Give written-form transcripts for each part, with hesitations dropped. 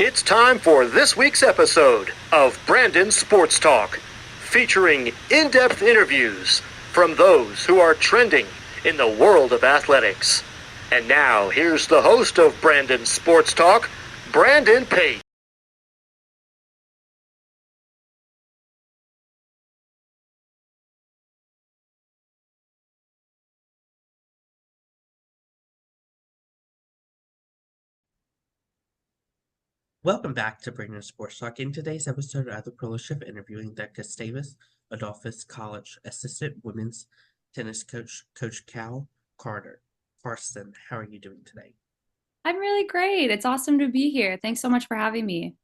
It's time for this week's episode of Brandon Sports Talk, featuring in-depth interviews from those who are trending in the world of athletics. And now, here's the host of Brandon Sports Talk, Brandon Pate. Welcome back to Brandon Sports Talk. In today's episode, I have the privilege of interviewing the Gustavus Adolphus College assistant women's tennis coach, Coach Cal Carlson. How are you doing today? I'm really great. It's awesome to be here. Thanks so much for having me.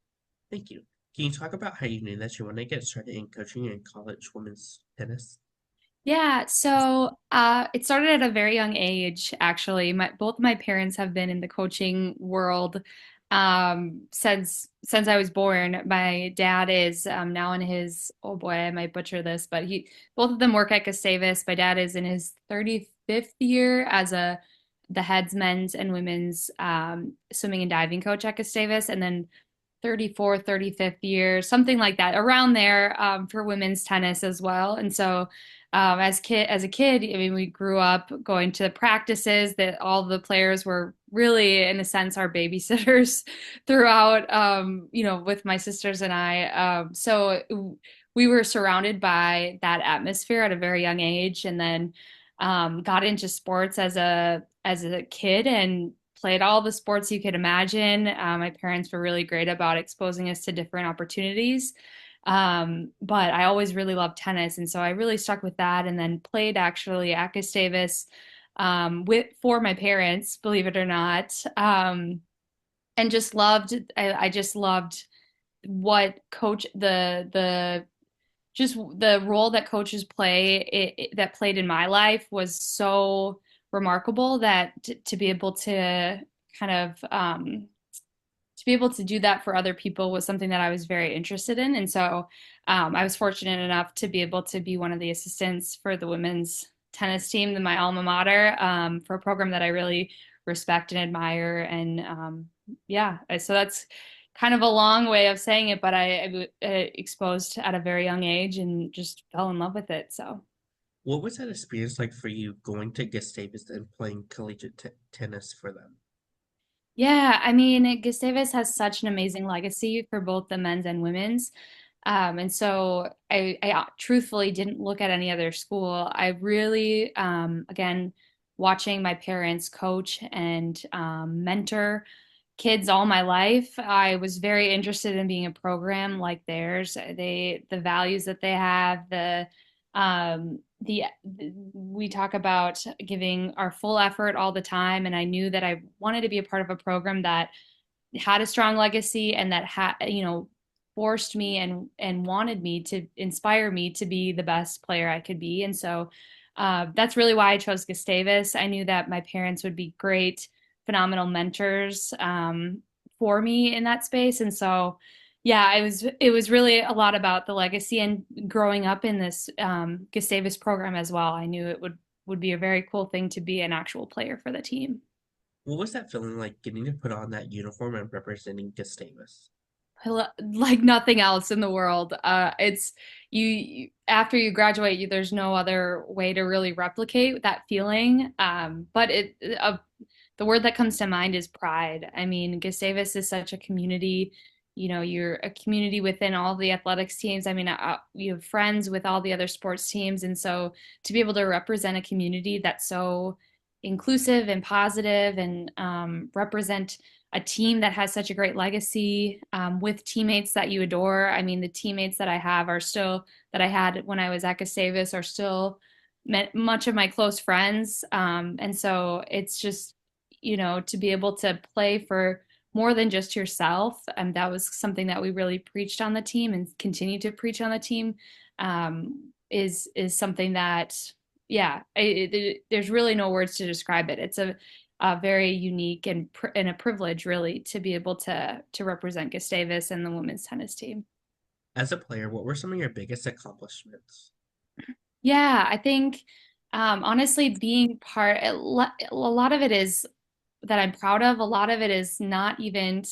Thank you. Can you talk about how you knew that you want to get started in coaching in college women's tennis? Yeah, so it started at a very young age, actually. Both my parents have been in the coaching world since I was born. My dad is now in his, oh boy, I might butcher this, but he both of them work at Gustavus. My dad is in his 35th year as the heads men's and women's swimming and diving coach at Gustavus, and then 34th, 35th year, something like that, around there for women's tennis as well. And so as a kid, I mean, we grew up going to practices that all the players were really, in a sense, our babysitters throughout, with my sisters and I. So we were surrounded by that atmosphere at a very young age, and then got into sports as a kid and played all the sports you could imagine. My parents were really great about exposing us to different opportunities. But I always really loved tennis, and so I really stuck with that, and then played actually at Gustavus with for my parents, believe it or not, and just loved. I just loved what coach the just the role that coaches play that played in my life was so remarkable that to be able to kind of to be able to do that for other people was something that I was very interested in. And so I was fortunate enough to be able to be one of the assistants for the women's tennis team in my alma mater for a program that I really respect and admire. And yeah, so that's kind of a long way of saying it, but I exposed at a very young age and just fell in love with it. So. What was that experience like for you going to Gustavus and playing collegiate tennis for them? Yeah, I mean, Gustavus has such an amazing legacy for both the men's and women's. And so I truthfully didn't look at any other school. I really, again, watching my parents coach and mentor kids all my life, I was very interested in being a program like theirs. The values that they have, we talk about giving our full effort all the time, and I knew that I wanted to be a part of a program that had a strong legacy and that had forced me and wanted me to inspire me to be the best player I could be. And so that's really why I chose Gustavus. I knew that my parents would be great, phenomenal mentors for me in that space. And so yeah, it was really a lot about the legacy and growing up in this Gustavus program as well. I knew it would be a very cool thing to be an actual player for the team. What was that feeling like getting to put on that uniform and representing Gustavus? Like nothing else in the world. It's after you graduate, there's no other way to really replicate that feeling. But the word that comes to mind is pride. I mean, Gustavus is such a community. You're a community within all the athletics teams. I mean, you have friends with all the other sports teams, and so to be able to represent a community that's so inclusive and positive and represent a team that has such a great legacy with teammates that you adore. I mean, the teammates that I have are still that I had when I was at Gustavus are still much of my close friends. And so it's just, to be able to play for more than just yourself. And that was something that we really preached on the team and continue to preach on the team is something that, yeah, there's really no words to describe it. It's a very unique and a privilege really to be able to represent Gustavus and the women's tennis team. As a player, what were some of your biggest accomplishments? Yeah, I think honestly being a lot of it is that I'm proud of. A lot of it is not even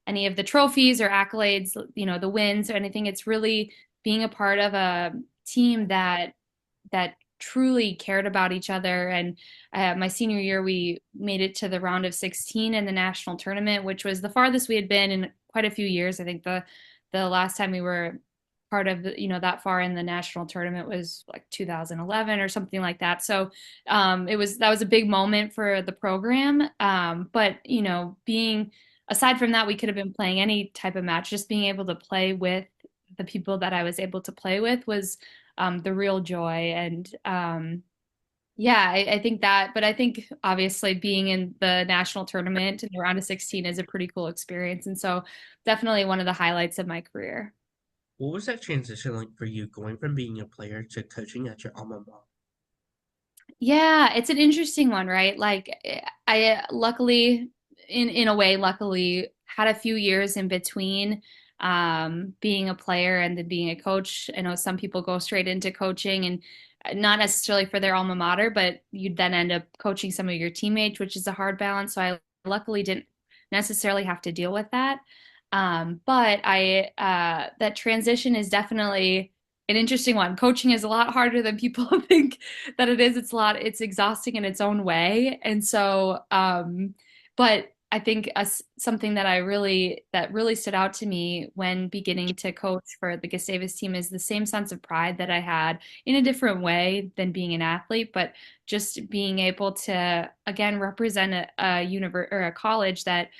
any of the trophies or accolades, the wins or anything. It's really being a part of a team that truly cared about each other. And my senior year, we made it to the round of 16 in the national tournament, which was the farthest we had been in quite a few years. I think the last time we were part of that far in the national tournament was like 2011 or something like that. So that was a big moment for the program. But being aside from that, we could have been playing any type of match. Just being able to play with the people that I was able to play with was the real joy. And yeah, I think that, but I think obviously being in the national tournament in the round of 16 is a pretty cool experience. And so definitely one of the highlights of my career. What was that transition like for you going from being a player to coaching at your alma mater? Yeah, it's an interesting one, right? Like I luckily in a way luckily had a few years in between being a player and then being a coach. I know some people go straight into coaching and not necessarily for their alma mater, but you then end up coaching some of your teammates, which is a hard balance. So I luckily didn't necessarily have to deal with that. But I that transition is definitely an interesting one. Coaching is a lot harder than people think that it is. It's exhausting in its own way. And so, but I think something that really stood out to me when beginning to coach for the Gustavus team is the same sense of pride that I had in a different way than being an athlete, but just being able to again represent or a college that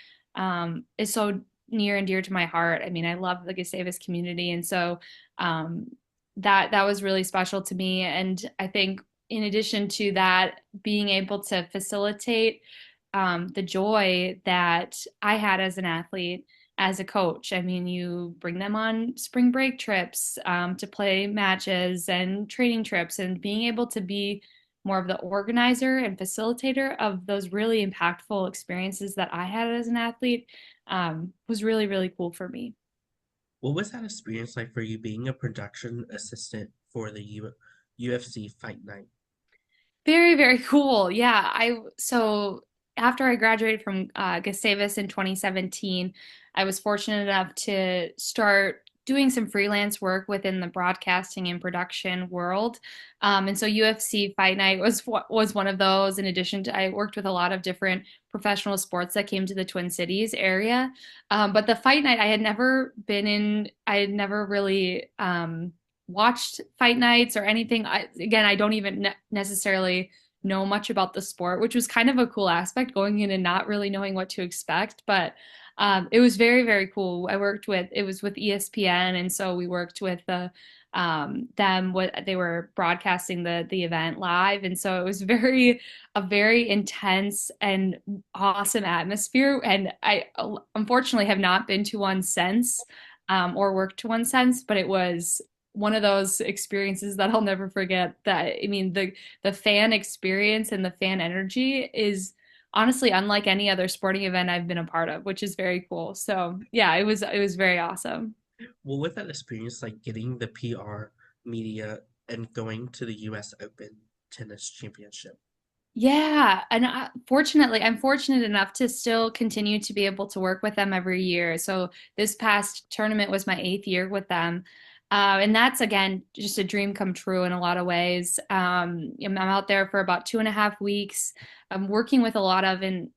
is so near and dear to my heart. I mean, I love the Gustavus community, and so um, that was really special to me. And I think in addition to that, being able to facilitate the joy that I had as an athlete, as a coach. I mean, you bring them on spring break trips to play matches and training trips, and being able to be more of the organizer and facilitator of those really impactful experiences that I had as an athlete was really, really cool for me. What was that experience like for you being a production assistant for the UFC Fight Night? Very, very cool. Yeah, so after I graduated from Gustavus in 2017, I was fortunate enough to start doing some freelance work within the broadcasting and production world. And so UFC Fight Night was one of those. In addition to, I worked with a lot of different professional sports that came to the Twin Cities area. But the Fight Night, I had never been in. I had never really watched fight nights or anything. Again, I don't even necessarily know much about the sport, which was kind of a cool aspect going in and not really knowing what to expect. But it was very, very cool. It was with ESPN. And so we worked with what they were broadcasting the event live. And so it was a very intense and awesome atmosphere. And I unfortunately have not been to one since or worked to one since, but it was one of those experiences that I'll never forget. That I mean, the fan experience and the fan energy is honestly unlike any other sporting event I've been a part of, which is very cool. So yeah, it was very awesome. What was that experience like getting the PR, media, and going to the US Open Tennis Championship? Yeah, and fortunately, I'm fortunate enough to still continue to be able to work with them every year. So this past tournament was my eighth year with them. And that's again just a dream come true in a lot of ways. I'm out there for about 2.5 weeks. I'm working with a lot of in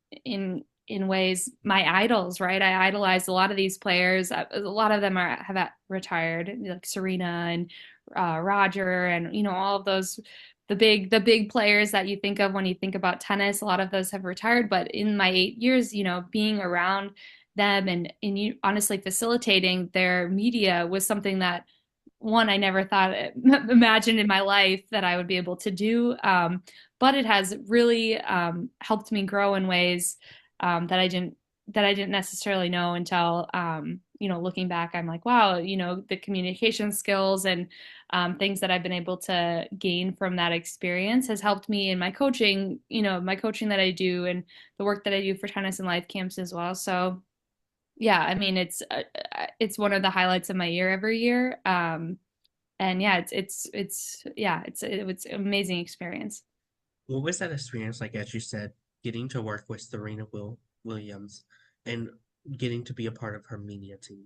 ways my idols, right? I idolize a lot of these players. A lot of them have retired, like Serena and Roger, and all of those the big players that you think of when you think about tennis. A lot of those have retired, but in my 8 years, being around them and you honestly facilitating their media was something that one I never thought imagined in my life that I would be able to do. But it has really helped me grow in ways that I didn't necessarily know until looking back. I'm like, wow, the communication skills and things that I've been able to gain from that experience has helped me in my coaching that I do and the work that I do for tennis and life camps as well. So yeah, I mean, it's one of the highlights of my year every year. And yeah, it's an amazing experience. What was that experience like, as you said, getting to work with Serena Williams? And getting to be a part of her media team?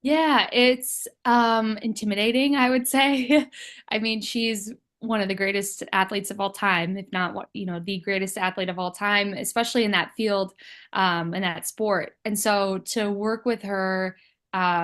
Yeah, it's intimidating, I would say. I mean, she's one of the greatest athletes of all time, if not what, the greatest athlete of all time, especially in that field, in that sport. And so to work with her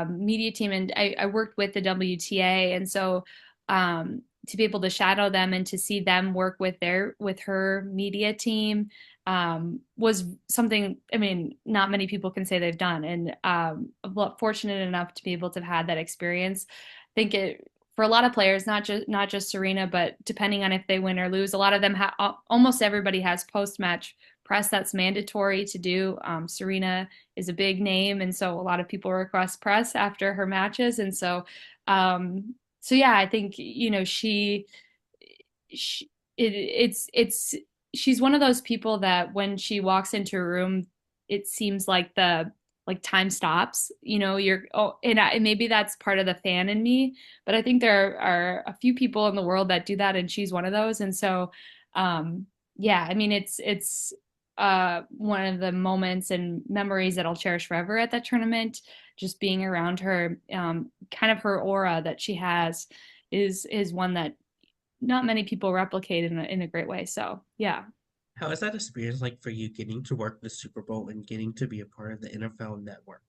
media team, and I worked with the WTA, and so to be able to shadow them and to see them work with her media team was something, I mean, not many people can say they've done. And I'm fortunate enough to be able to have had that experience. I think it, for a lot of players, not just Serena, but depending on if they win or lose, a lot of them almost everybody has post-match press that's mandatory to do. Serena is a big name, and so a lot of people request press after her matches. And so yeah, I think, she it's she's one of those people that when she walks into a room, it seems like the like time stops. You're and maybe that's part of the fan in me, but I think there are a few people in the world that do that, and she's one of those. And so, yeah, I mean, it's one of the moments and memories that I'll cherish forever at that tournament. Just being around her, kind of her aura that she has is one that not many people replicate in a great way. So yeah. How is that experience like for you getting to work the Super Bowl and getting to be a part of the NFL network?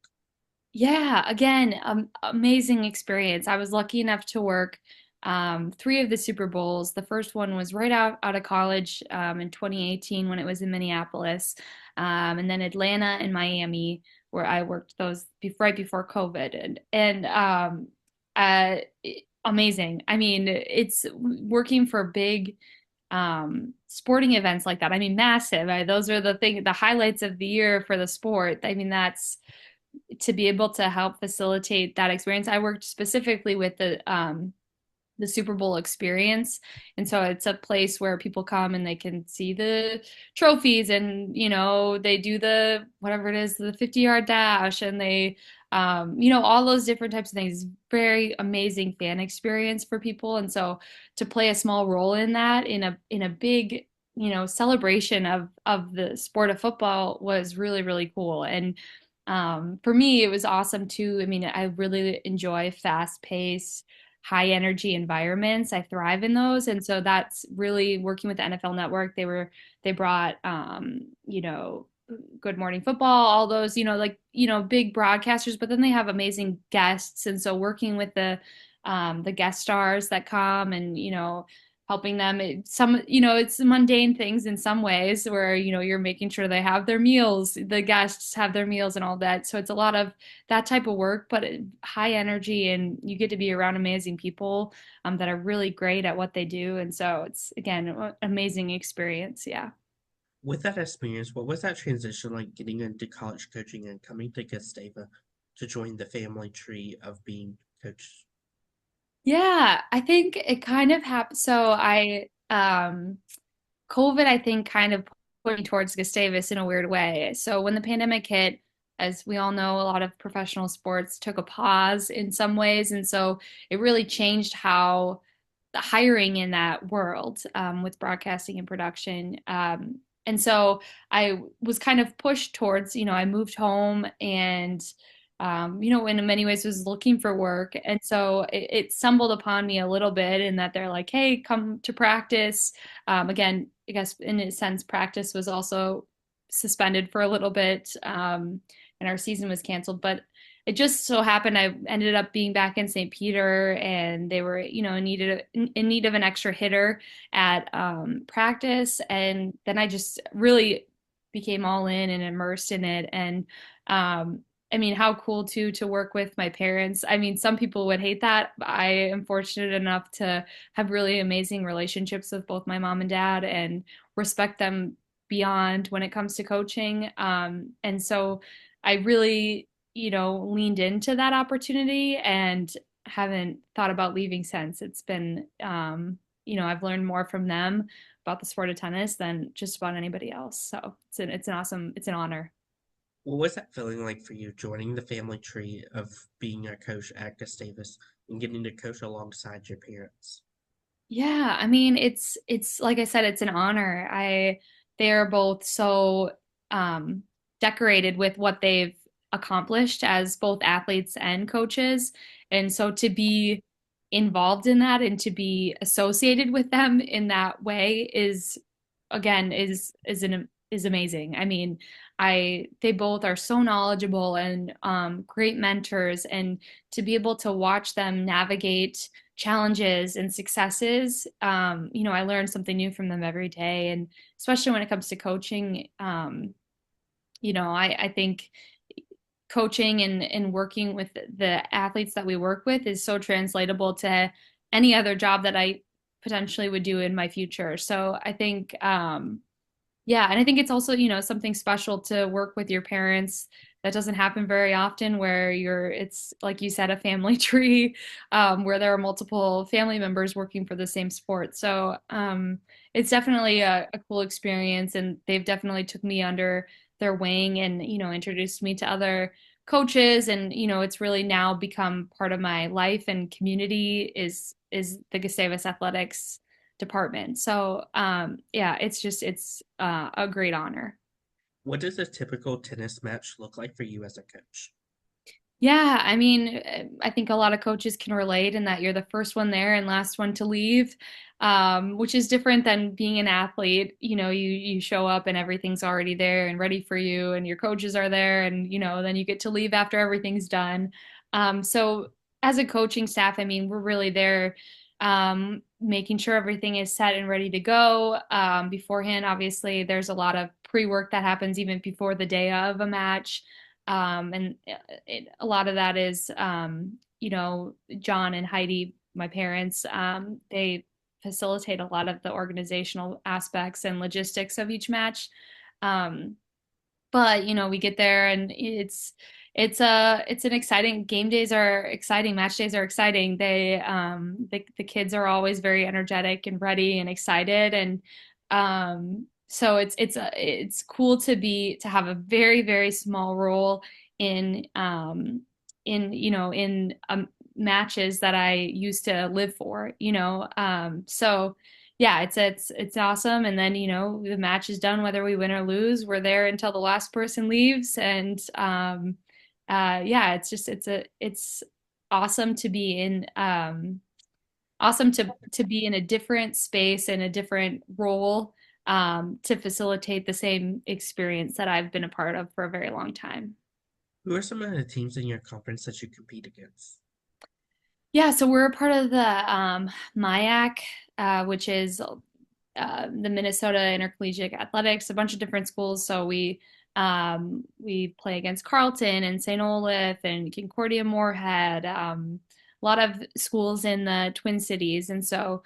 Yeah, again, amazing experience. I was lucky enough to work three of the Super Bowls. The first one was right out of college in 2018 when it was in Minneapolis, and then Atlanta and Miami, where I worked those right before COVID, and uh, amazing. I mean, it's working for big sporting events like that. I mean, massive. Those are the highlights of the year for the sport. I mean, that's to be able to help facilitate that experience. I worked specifically with the Super Bowl experience. And so it's a place where people come and they can see the trophies, and, they do the whatever it is, the 50-yard dash, and they all those different types of things. Very amazing fan experience for people. And so to play a small role in that in a big, celebration of the sport of football was really, really cool. And for me, it was awesome too. I mean, I really enjoy fast paced, high energy environments. I thrive in those. And so that's really working with the NFL Network. They brought, Good Morning Football, all those, big broadcasters, but then they have amazing guests. And so working with the guest stars that come and, helping them, it's mundane things in some ways where, you're making sure they have their meals, the guests have their meals and all that. So it's a lot of that type of work, but high energy, and you get to be around amazing people that are really great at what they do. And so it's, again, an amazing experience. Yeah. With that experience, what was that transition like getting into college coaching and coming to Gustavus to join the family tree of being coached? Yeah, I think it kind of happened. So COVID, I think, kind of put me towards Gustavus in a weird way. So when the pandemic hit, as we all know, a lot of professional sports took a pause in some ways. And so it really changed how the hiring in that world, with broadcasting and production. And so I was kind of pushed towards, I moved home and, in many ways was looking for work. And so it stumbled upon me a little bit in that they're like, hey, come to practice. Again, I guess in a sense, practice was also suspended for a little bit, and our season was canceled. But it just so happened I ended up being back in St. Peter, and they were, in need of an extra hitter at practice. And then I just really became all in and immersed in it. And I mean, how cool too to work with my parents. I mean, some people would hate that. I am fortunate enough to have really amazing relationships with both my mom and dad, and respect them beyond when it comes to coaching. And so I really, leaned into that opportunity and haven't thought about leaving since. It's been, I've learned more from them about the sport of tennis than just about anybody else. So it's an honor. What was that feeling like for you joining the family tree of being a coach at Gustavus and getting to coach alongside your parents? Yeah, I mean, it's like I said, it's an honor. They are both so um decorated with what they've accomplished as both athletes and coaches. And so to be involved in that and to be associated with them in that way is again is amazing. I mean, I they both are so knowledgeable and great mentors, and to be able to watch them navigate challenges and successes, I learn something new from them every day, and especially when it comes to coaching, I think coaching and working with the athletes that we work with is so translatable to any other job that I potentially would do in my future. So I think, yeah, and I think it's also, something special to work with your parents. That doesn't happen very often where it's like you said, a family tree, where there are multiple family members working for the same sport. So it's definitely a cool experience, and they've definitely took me under their wing and, introduced me to other coaches. And, it's really now become part of my life and community is the Gustavus Athletics department. So yeah, it's a great honor. What does a typical tennis match look like for you as a coach? Yeah, I mean, I think a lot of coaches can relate in that you're the first one there and last one to leave, which is different than being an athlete. You show up and everything's already there and ready for you, and your coaches are there, and then you get to leave after everything's done. So as a coaching staff, I mean, we're really there, making sure everything is set and ready to go. Beforehand, obviously, there's a lot of pre-work that happens even before the day of a match. And a lot of that is, John and Heidi, my parents, they facilitate a lot of the organizational aspects and logistics of each match. Um, but we get there and it's an exciting, game days are exciting, match days are exciting. The kids are always very energetic and ready and excited, and so it's cool to have a very, very small role in matches that I used to live for. So yeah, it's awesome. And then, the match is done, whether we win or lose. We're there until the last person leaves. And yeah, it's awesome to be in awesome to be in a different space and a different role, to facilitate the same experience that I've been a part of for a very long time. Who are some of the teams in your conference that you compete against? Yeah, so we're a part of the MIAC, which is the Minnesota Intercollegiate Athletics, a bunch of different schools. So we play against Carleton and St. Olaf and Concordia Moorhead, a lot of schools in the Twin Cities. And so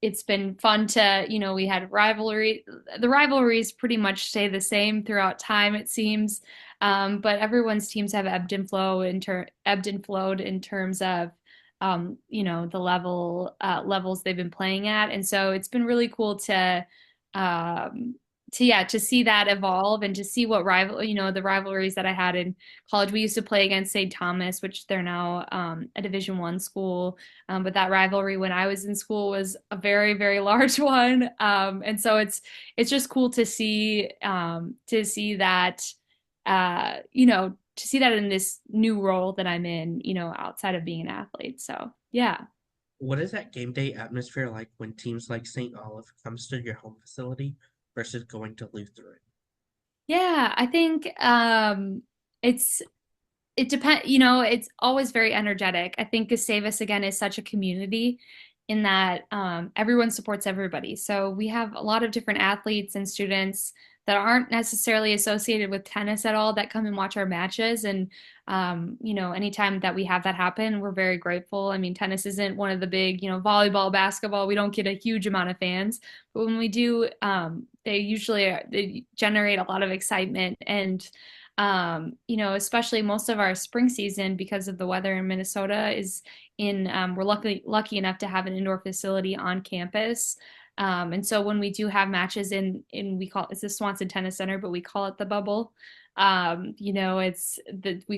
it's been fun to, we had rivalry. The rivalries pretty much stay the same throughout time, it seems. But everyone's teams have ebbed and flowed in terms of, the levels they've been playing at. And so it's been really cool um, to see that evolve and to see what the rivalries that I had in college. We used to play against St. Thomas, which they're now a Division I school. But that rivalry when I was in school was a very, very large one. And so it's just cool to see that, to see that in this new role that I'm in, outside of being an athlete. So yeah. What is that game day atmosphere like when teams like St. Olaf comes to your home facility versus going to Lutheran? Yeah, I think it's it depends, it's always very energetic. I think Gustavus again is such a community in that everyone supports everybody. So we have a lot of different athletes and students that aren't necessarily associated with tennis at all that come and watch our matches. And anytime that we have that happen, we're very grateful. I mean, tennis isn't one of the big, volleyball, basketball, we don't get a huge amount of fans, but when we do, they generate a lot of excitement. And especially most of our spring season, because of the weather in Minnesota, is we're lucky enough to have an indoor facility on campus. And so when we do have matches it's the Swanson Tennis Center, but we call it the bubble. We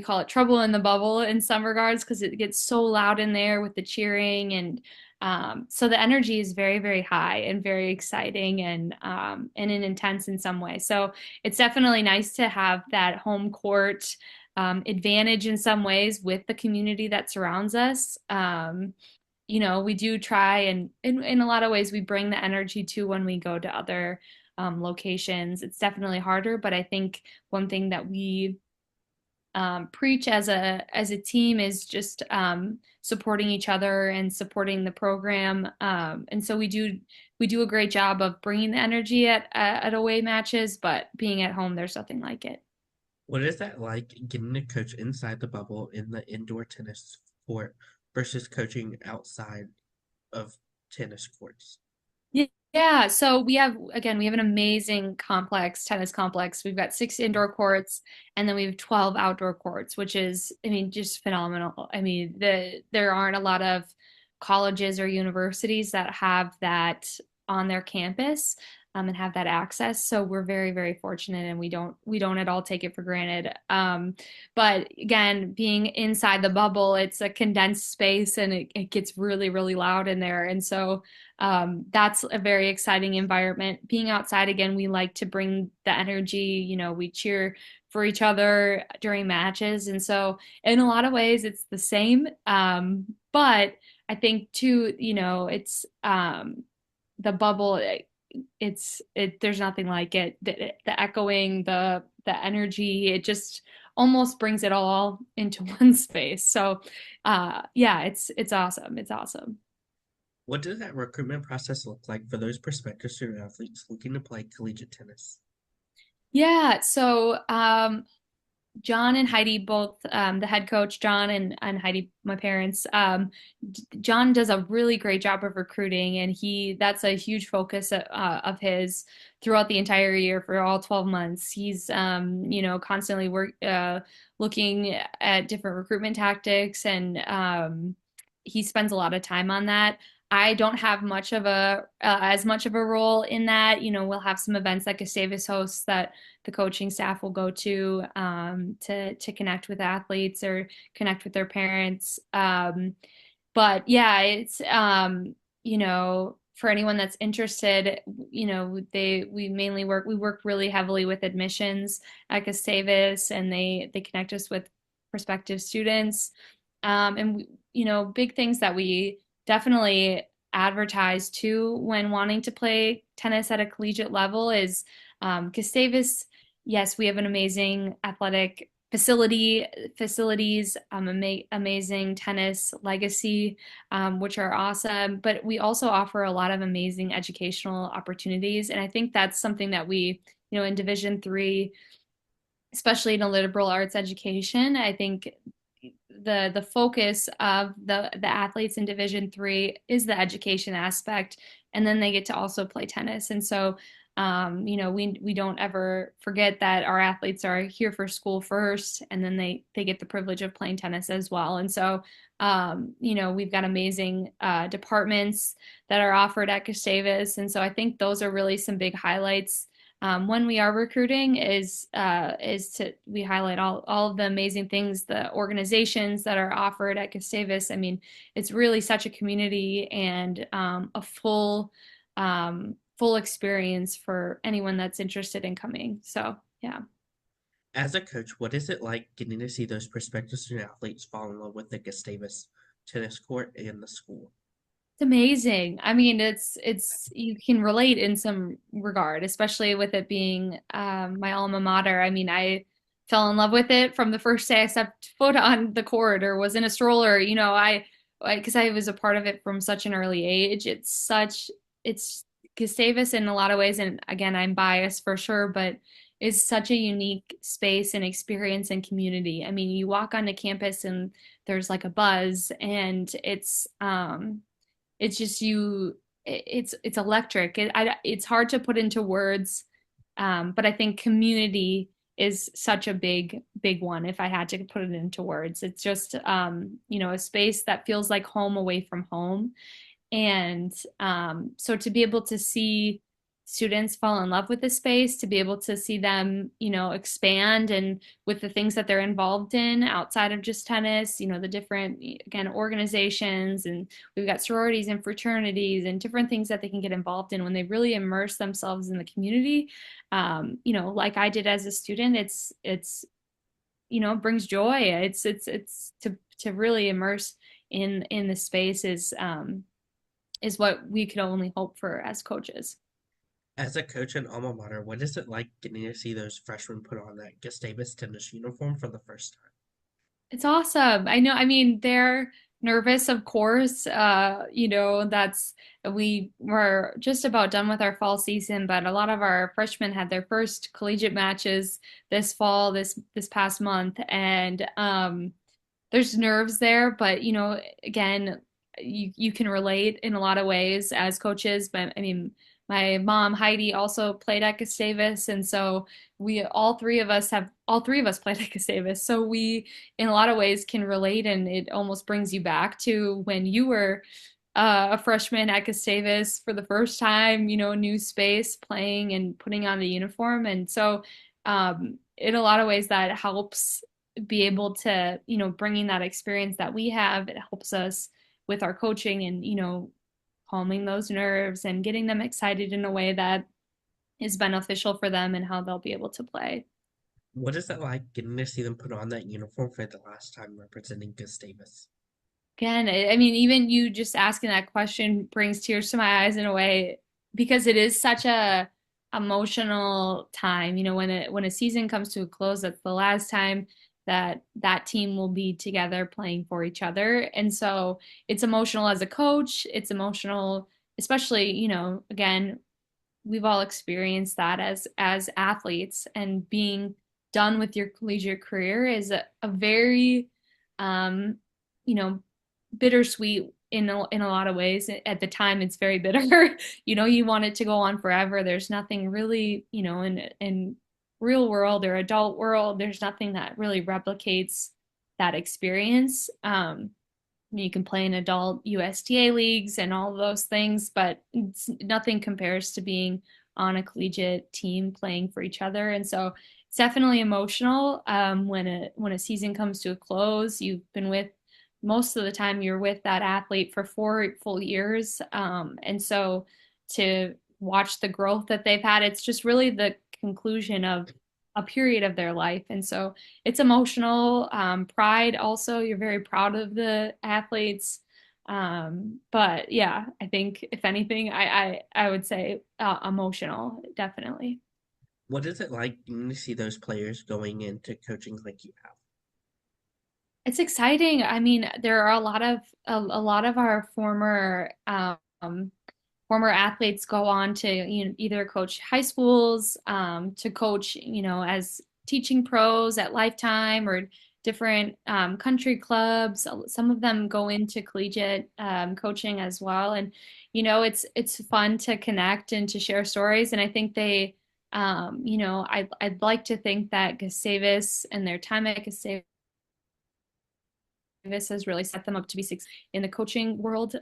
call it trouble in the bubble in some regards because it gets so loud in there with the cheering and So the energy is very, very high and very exciting and intense in some way. So it's definitely nice to have that home court advantage in some ways with the community that surrounds us. We do try, and in a lot of ways we bring the energy to when we go to other locations. It's definitely harder, but I think one thing that we preach as a team is just supporting each other and supporting the program. And so we do a great job of bringing the energy at away matches, but being at home, there's nothing like it. What is that like getting to coach inside the bubble in the indoor tennis court versus coaching outside of tennis courts? Yeah, so we have an amazing tennis complex. We've got 6 indoor courts and then we have 12 outdoor courts, which is, I mean, just phenomenal. I mean, there aren't a lot of colleges or universities that have that on their campus, and have that access. So we're very, very fortunate, and we don't at all take it for granted. But again, being inside the bubble, it's a condensed space and it gets really, really loud in there. And so that's a very exciting environment. Being outside, again, we like to bring the energy. We cheer for each other during matches. And so in a lot of ways, it's the same. But I think too, it's the bubble. There's nothing like it. The echoing, the energy, it just almost brings it all into one space. So, yeah, it's awesome. It's awesome. What does that recruitment process look like for those prospective student athletes looking to play collegiate tennis? Yeah. So, John and Heidi, both the head coach, John and Heidi, my parents. John does a really great job of recruiting, and that's a huge focus of his throughout the entire year for all 12 months. He's constantly looking at different recruitment tactics, and he spends a lot of time on that. I don't have as much of a role in that. We'll have some events that Gustavus hosts that the coaching staff will go to connect with athletes or connect with their parents. But yeah, it's for anyone that's interested, we work really heavily with admissions at Gustavus, and they connect us with prospective students. And big things that we definitely advertise too when wanting to play tennis at a collegiate level is Gustavus. Yes, we have an amazing athletic facilities, amazing tennis legacy, which are awesome. But we also offer a lot of amazing educational opportunities, and I think that's something that we, in Division III, especially in a liberal arts education, I think the focus of the athletes in Division III is the education aspect, and then they get to also play tennis. And so we don't ever forget that our athletes are here for school first, and then they get the privilege of playing tennis as well. And so we've got amazing departments that are offered at Gustavus, and so I think those are really some big highlights. When we are recruiting we highlight all of the amazing things, the organizations that are offered at Gustavus. I mean, it's really such a community and a full experience for anyone that's interested in coming. So yeah. As a coach, what is it like getting to see those prospective student athletes fall in love with the Gustavus tennis court and the school? It's amazing. I mean, it's you can relate in some regard, especially with it being my alma mater. I mean, I fell in love with it from the first day I stepped foot on the court or was in a stroller. Because I was a part of it from such an early age. It's Gustavus in a lot of ways, and again, I'm biased for sure, but is such a unique space and experience and community. I mean, you walk onto campus and there's like a buzz, and it's just it's electric. It's hard to put into words, but I think community is such a big one. If I had to put it into words, it's just a space that feels like home away from home. And so to be able to see students fall in love with the space, to be able to see them, expand and with the things that they're involved in outside of just tennis, the different, again, organizations, and we've got sororities and fraternities and different things that they can get involved in when they really immerse themselves in the community. Like I did as a student, it's brings joy. It's to really immerse in the space is what we could only hope for as coaches. As a coach in alma mater, what is it like getting to see those freshmen put on that Gustavus tennis uniform for the first time? It's awesome. I know. I mean, they're nervous, of course. That's we were just about done with our fall season, but a lot of our freshmen had their first collegiate matches this fall, this past month, and there's nerves there, but again, you can relate in a lot of ways as coaches. But I mean, my mom Heidi also played at Gustavus, and so we all three of us played at Gustavus. So we, in a lot of ways, can relate, and it almost brings you back to when you were a freshman at Gustavus for the first time. New space, playing and putting on the uniform, and so in a lot of ways that helps be able to, bringing that experience that we have, it helps us with our coaching and, calming those nerves and getting them excited in a way that is beneficial for them and how they'll be able to play. What is it like getting to see them put on that uniform for the last time representing Gustavus? Again, I mean, even you just asking that question brings tears to my eyes in a way, because it is such a emotional time. When a season comes to a close, that's the last time that team will be together playing for each other. And so it's emotional as a coach. It's emotional, especially, again, we've all experienced that as athletes, and being done with your collegiate career is a very um, you know, bittersweet in a lot of ways. At the time, it's very bitter. You want it to go on forever. There's nothing really, in real world or adult world, there's nothing that really replicates that experience. You can play in adult USTA leagues and all of those things, but nothing compares to being on a collegiate team playing for each other. And so it's definitely emotional when a season comes to a close. You've been with most of the time you're with that athlete for 4 full years, and so to watch the growth that they've had, it's just really the conclusion of a period of their life. And so it's emotional. Pride also, you're very proud of the athletes. But yeah, I think if anything, I would say emotional, definitely. What is it like getting to see those players going into coaching like you have? It's exciting. I mean, there are a lot of our former athletes go on to, either coach high schools, to coach, as teaching pros at Lifetime or different country clubs. Some of them go into collegiate coaching as well, and it's fun to connect and to share stories. And I think I'd like to think that Gustavus and their time at Gustavus has really set them up to be successful in the coaching world,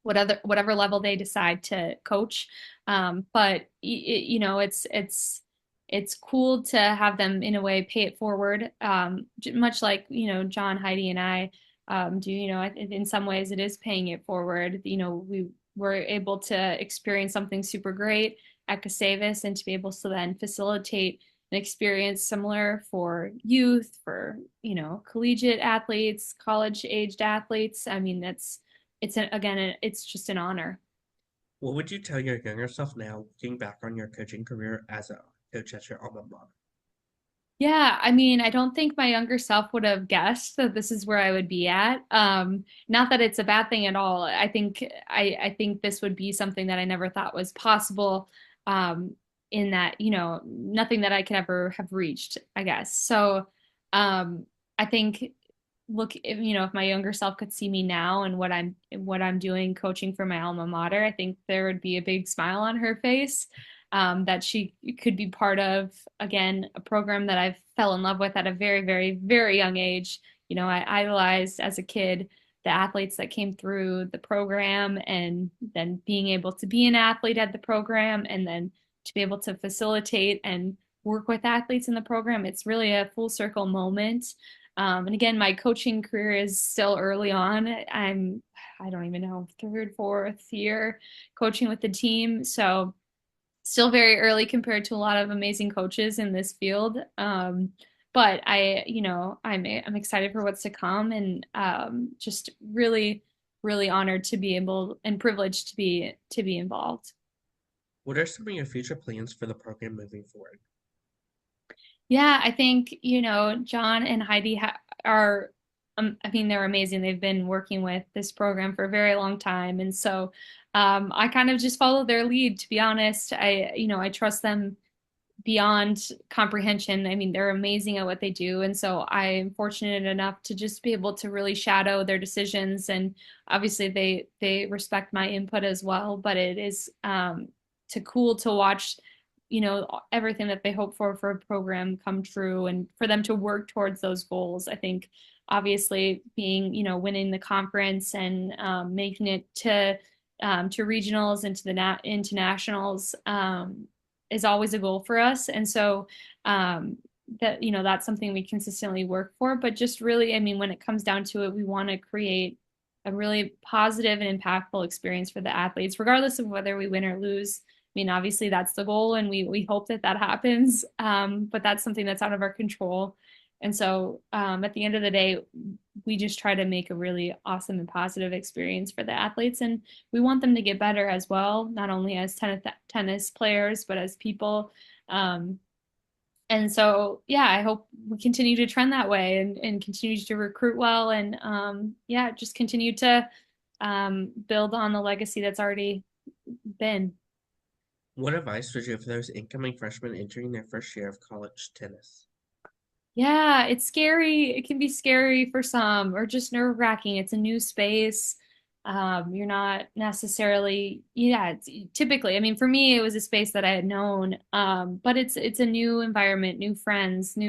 whatever level they decide to coach. But it's cool to have them in a way pay it forward, much like John, Heidi, and I do. In some ways, it is paying it forward. We were able to experience something super great at Gustavus, and to be able to then facilitate an experience similar for youth, for collegiate athletes, college aged athletes. I mean, it's just an honor. What would you tell your younger self now, looking back on your coaching career as a coach at your alma mater? Yeah, I mean, I don't think my younger self would have guessed that this is where I would be at. Not that it's a bad thing at all. I think this would be something that I never thought was possible. In that, nothing that I could ever have reached, I guess. So, I think, look, if my younger self could see me now and what I'm doing coaching for my alma mater, I think there would be a big smile on her face, that she could be part of, again, a program that I fell in love with at a very, very, very young age. I idolized as a kid the athletes that came through the program, and then being able to be an athlete at the program, and then to be able to facilitate and work with athletes in the program. It's really a full circle moment. And again, my coaching career is still early on. I don't even know, third, fourth year coaching with the team. So still very early compared to a lot of amazing coaches in this field. But I'm excited for what's to come, and just really, really honored to be able and privileged to be involved. What are some of your future plans for the program moving forward? Yeah, I think, John and Heidi are, I mean, they're amazing. They've been working with this program for a very long time. And so I kind of just follow their lead, to be honest. I trust them beyond comprehension. I mean, they're amazing at what they do. And so I'm fortunate enough to just be able to really shadow their decisions. And obviously they respect my input as well, but it is cool to watch, everything that they hope for a program come true, and for them to work towards those goals. I think obviously being, winning the conference and making it to regionals and to into nationals is always a goal for us. And so that's something we consistently work for. But just really, I mean, when it comes down to it, we want to create a really positive and impactful experience for the athletes, regardless of whether we win or lose. I mean, obviously that's the goal, and we hope that happens. But that's something that's out of our control. And so at the end of the day, we just try to make a really awesome and positive experience for the athletes. And we want them to get better as well, not only as tennis players, but as people. And so, yeah, I hope we continue to trend that way, and continue to recruit well, and just continue to build on the legacy that's already been. What advice would you have for those incoming freshmen entering their first year of college tennis? Yeah, it's scary. It can be scary for some, or just nerve-wracking. It's a new space. You're not necessarily, typically, I mean, for me, it was a space that I had known, but it's a new environment, new friends, I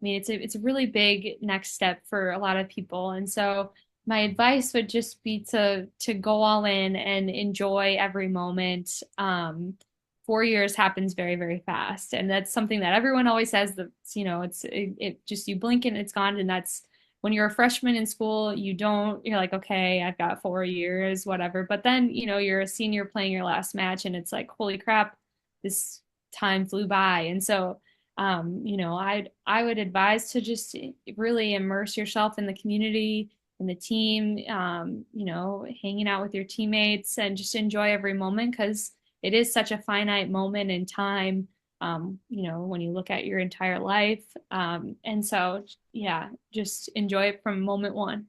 mean, it's a really big next step for a lot of people. And so my advice would just be to go all in and enjoy every moment. 4 years happens very, very fast. And that's something that everyone always says, that, it just, you blink and it's gone. And that's when you're a freshman in school, you're like, okay, I've got 4 years, whatever. But then, you're a senior playing your last match, and it's like, holy crap, this time flew by. And so, I would advise to just really immerse yourself in the community and the team, hanging out with your teammates, and just enjoy every moment, because it is such a finite moment in time, when you look at your entire life. And so, yeah, just enjoy it from moment one.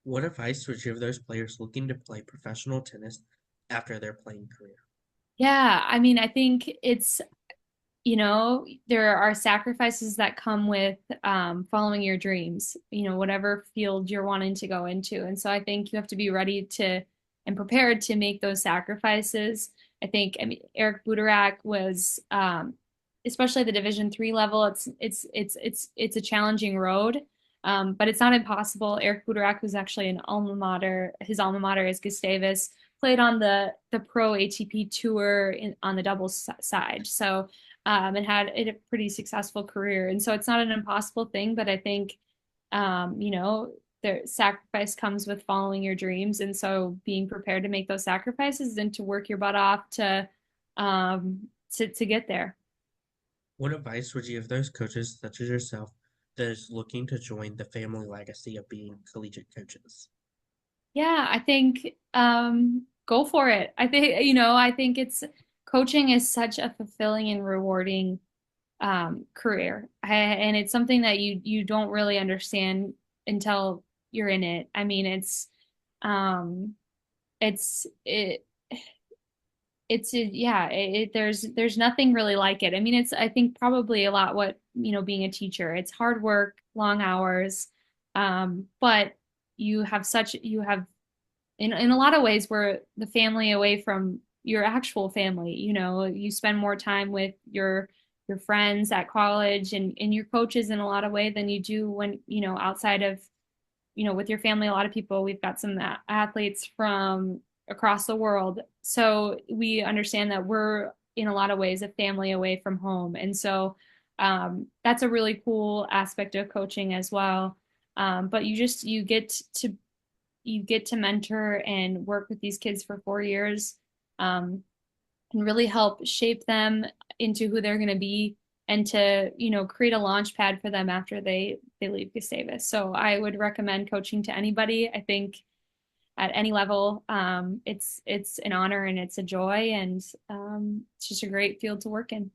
What advice would you give those players looking to play professional tennis after their playing career? Yeah, I mean, I think it's, there are sacrifices that come with following your dreams, whatever field you're wanting to go into. And so I think you have to be ready and prepared to make those sacrifices. I mean, Eric Buderak was, especially at the Division III level, it's a challenging road, but it's not impossible. Eric Buderak was actually an alma mater. His alma mater is Gustavus. Played on the pro ATP tour on the doubles side. So and had a pretty successful career. And so it's not an impossible thing, but I think the sacrifice comes with following your dreams. And so being prepared to make those sacrifices and to work your butt off to get there. What advice would you give those coaches, such as yourself, that is looking to join the family legacy of being collegiate coaches? Yeah, I think go for it. I think coaching is such a fulfilling and rewarding career. And it's something that you don't really understand until you're in it. I mean, there's nothing really like it. I mean, I think probably a lot what, being a teacher, it's hard work, long hours, but you have in a lot of ways, where the family away from your actual family, you spend more time with your friends at college, and your coaches in a lot of ways than you do when, outside of with your family, a lot of people, we've got some athletes from across the world. So we understand that we're in a lot of ways a family away from home. And so that's a really cool aspect of coaching as well. But you get to mentor and work with these kids for 4 years, and really help shape them into who they're going to be, and to create a launch pad for them after they leave Gustavus. So I would recommend coaching to anybody. I think at any level, it's an honor and it's a joy, and it's just a great field to work in.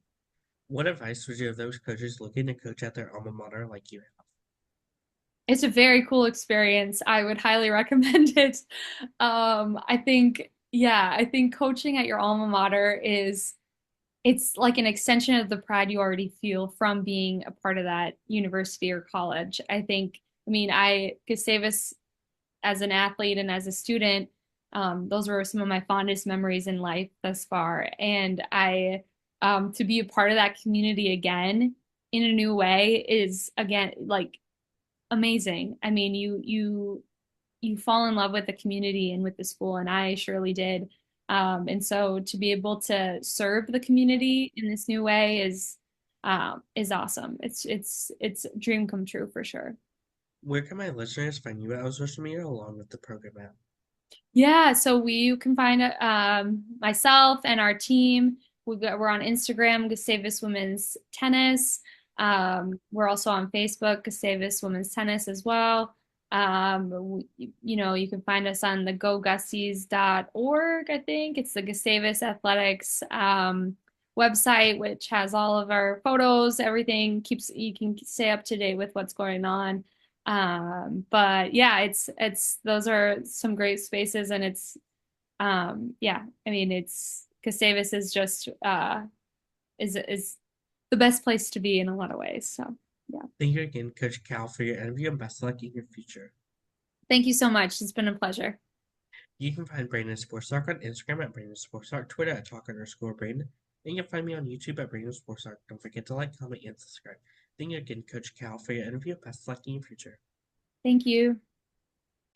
What advice would you give those coaches looking to coach at their alma mater like you have? It's a very cool experience. I would highly recommend it. I think, yeah, I think coaching at your alma mater it's like an extension of the pride you already feel from being a part of that university or college. Gustavus, as an athlete and as a student, those were some of my fondest memories in life thus far. And to be a part of that community again in a new way is, again, like, amazing. I mean, you fall in love with the community and with the school, and I surely did. And so to be able to serve the community in this new way is awesome. It's a dream come true for sure. Where can my listeners find you on social media along with the program app? Yeah, so you can find myself and our team. We're on Instagram, Gustavus Women's Tennis. We're also on Facebook, Gustavus Women's Tennis as well. You can find us on the gogusties.org. I think it's the Gustavus Athletics website, which has all of our photos, everything. You can stay up to date with what's going on. But yeah, it's those are some great spaces, and it's Gustavus is just is the best place to be in a lot of ways. So yeah. Thank you again, Coach Cal, for your interview, and best of luck in your future. Thank you so much. It's been a pleasure. You can find Brandon Sports Talk on Instagram at Brandon Sports Talk, Twitter at Talk_Brandon, and you can find me on YouTube at Brandon Sports Talk. Don't forget to like, comment, and subscribe. Thank you again, Coach Cal, for your interview. Best of luck in your future. Thank you.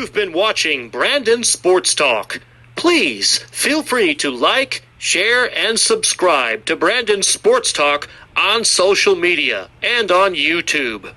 You've been watching Brandon Sports Talk. Please feel free to like, share, and subscribe to Brandon Sports Talk on social media and on YouTube.